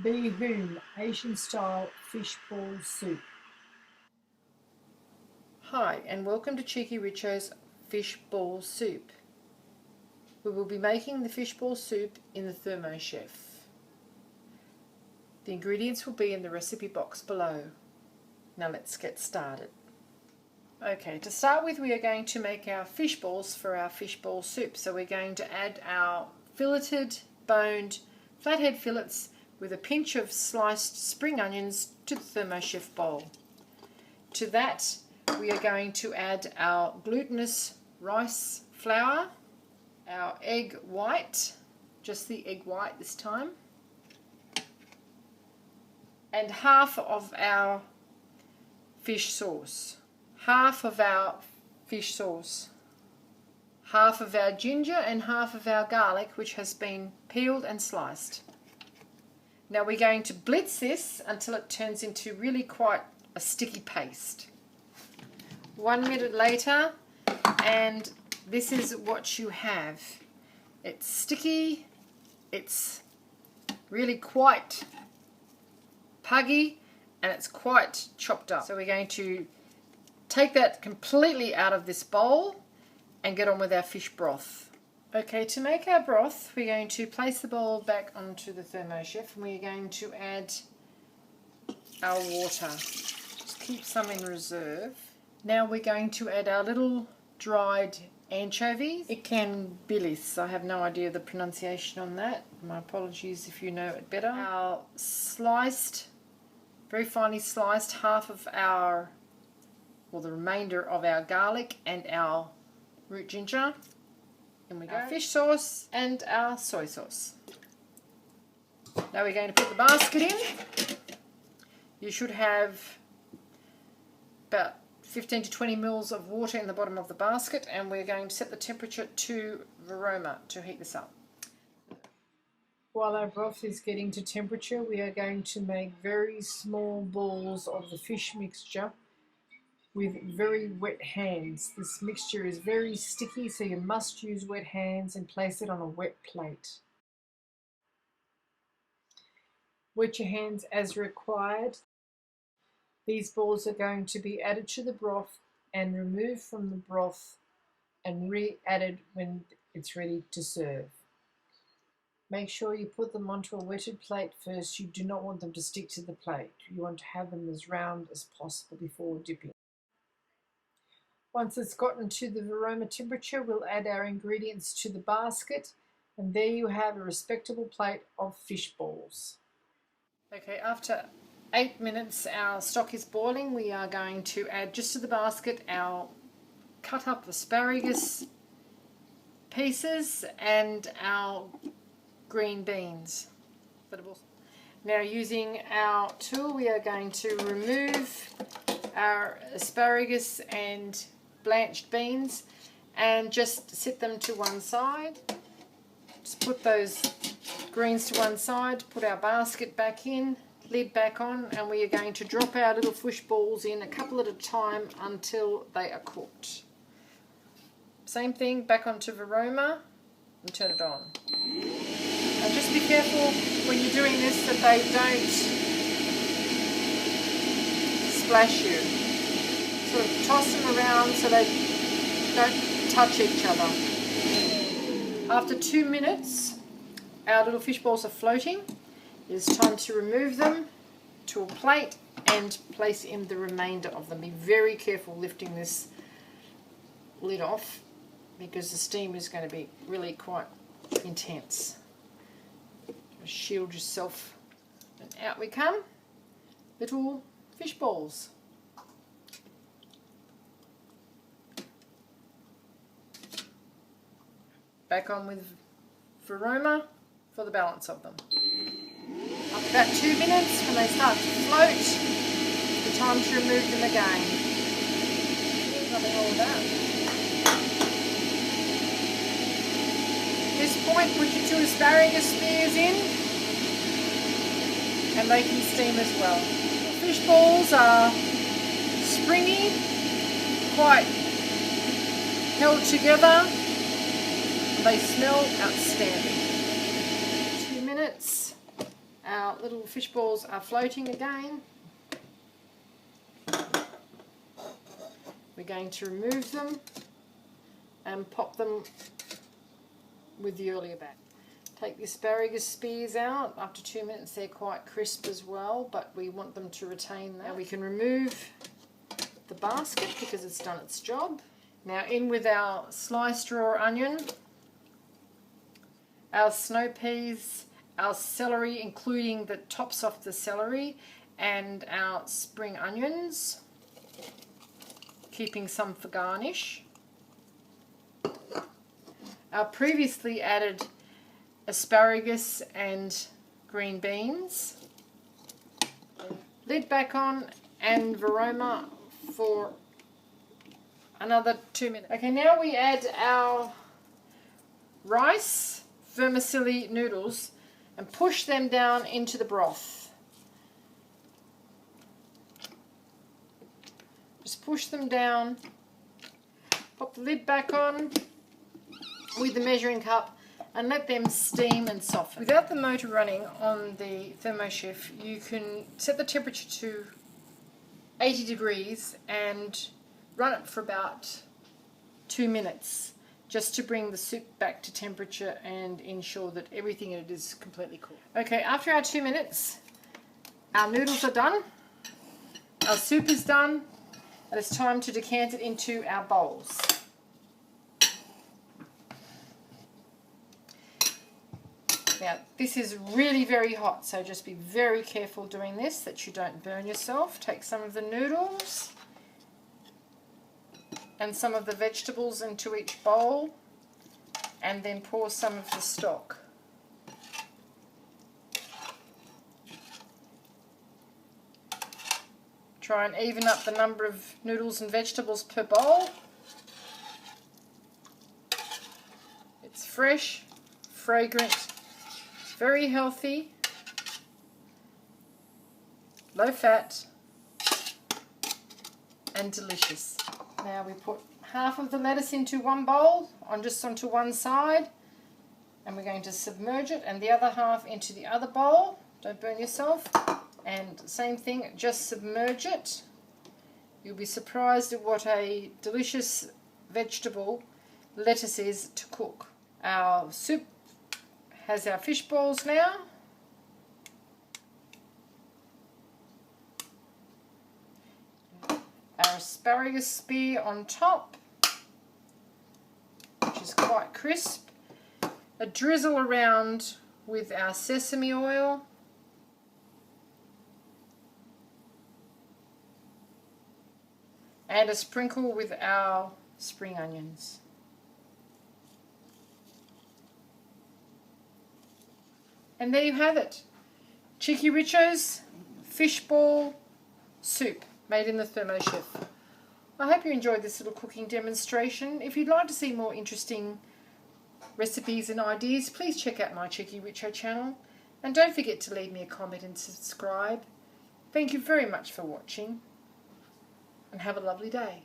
Bee Hoon Asian style fish ball soup. Hi and welcome to Cheeky Richo's fish ball soup. We will be making the fish ball soup in the Thermo Chef. The ingredients will be in the recipe box below. Now let's get started. Okay, to start with we are going to make our fish balls for our fish ball soup. So we're going to add our filleted, boned, flathead fillets with a pinch of sliced spring onions to the Thermo Chef bowl. To that we are going to add our glutinous rice flour, our egg white, just the egg white this time, and half of our fish sauce, half of our fish sauce, half of our ginger and half of our garlic, which has been peeled and sliced. Now we're going to blitz this until it turns into really quite a sticky paste. 1 minute later, and this is what you have. It's sticky, it's really quite puggy, and it's quite chopped up. So we're going to take that completely out of this bowl and get on with our fish broth. Okay, to make our broth, we're going to place the bowl back onto the Thermo Chef and we're going to add our water. Just keep some in reserve. Now we're going to add our little dried anchovies. Ikan Bilis. I have no idea the pronunciation on that. My apologies if you know it better. Our sliced, very finely sliced, half of our, or the remainder of our garlic and our root ginger. And we go. Our fish sauce and our soy sauce. Now we're going to put the basket in. You should have about 15 to 20 mils of water in the bottom of the basket, and we're going to set the temperature to Veroma to heat this up. While our broth is getting to temperature, we are going to make very small balls of the fish mixture with very wet hands. This mixture is very sticky, so you must use wet hands and place it on a wet plate. Wet your hands as required. These balls are going to be added to the broth and removed from the broth and re-added when it's ready to serve. Make sure you put them onto a wetted plate first. You do not want them to stick to the plate. You want to have them as round as possible before dipping. Once it's gotten to the Veroma temperature, we'll add our ingredients to the basket, and there you have a respectable plate of fish balls. Okay, after 8 minutes our stock is boiling. We are going to add just to the basket our cut up asparagus pieces and our green beans. Now using our tool we are going to remove our asparagus and blanched beans and just sit them to one side. Just put those greens to one side, put our basket back in, lid back on, and we are going to drop our little fish balls in a couple at a time until they are cooked. Same thing, back onto Veroma and turn it on. And just be careful when you're doing this that they don't splash you. Sort of toss them around so they don't touch each other. After 2 minutes, our little fish balls are floating. It's time to remove them to a plate and place in the remainder of them. Be very careful lifting this lid off because the steam is going to be really quite intense. Shield yourself, and out we come, little fish balls. Back on with Veroma for the balance of them. After about 2 minutes, when they start to float, it's time to remove them again. There's nothing wrong with that. At this point, put your 2 asparagus spears in, and they can steam as well. The fish balls are springy, quite held together. They smell outstanding. 2 minutes. Our little fish balls are floating again. We're going to remove them and pop them with the earlier batch. Take the asparagus spears out. After 2 minutes they're quite crisp as well, but we want them to retain that. Now we can remove the basket because it's done its job. Now in with our sliced raw onion, our snow peas, our celery, including the tops of the celery, and our spring onions, keeping some for garnish. Our previously added asparagus and green beans. Lid back on and varoma for another 2 minutes. Okay, now we add our rice vermicelli noodles and push them down into the broth. Just push them down, pop the lid back on with the measuring cup and let them steam and soften. Without the motor running on the ThermoChef, you can set the temperature to 80 degrees and run it for about 2 minutes just to bring the soup back to temperature and ensure that everything in it is completely cooked. Okay, after our 2 minutes, our noodles are done, our soup is done, and it's time to decant it into our bowls. Now, this is really very hot, so just be very careful doing this that you don't burn yourself. Take some of the noodles and some of the vegetables into each bowl, and then pour some of the stock. Try and even up the number of noodles and vegetables per bowl. It's fresh, fragrant, very healthy, low fat, and delicious. Now we put half of the lettuce into one bowl, just onto one side, and we're going to submerge it, and the other half into the other bowl. Don't burn yourself. And same thing, just submerge it. You'll be surprised at what a delicious vegetable lettuce is to cook. Our soup has our fish balls now. Our asparagus spear on top, which is quite crisp. A drizzle around with our sesame oil. And a sprinkle with our spring onions. And there you have it. Cheekyricho's fishball soup made in the ThermoChef. I hope you enjoyed this little cooking demonstration. If you'd like to see more interesting recipes and ideas, please check out my cheekyricho channel. And don't forget to leave me a comment and subscribe. Thank you very much for watching, and have a lovely day.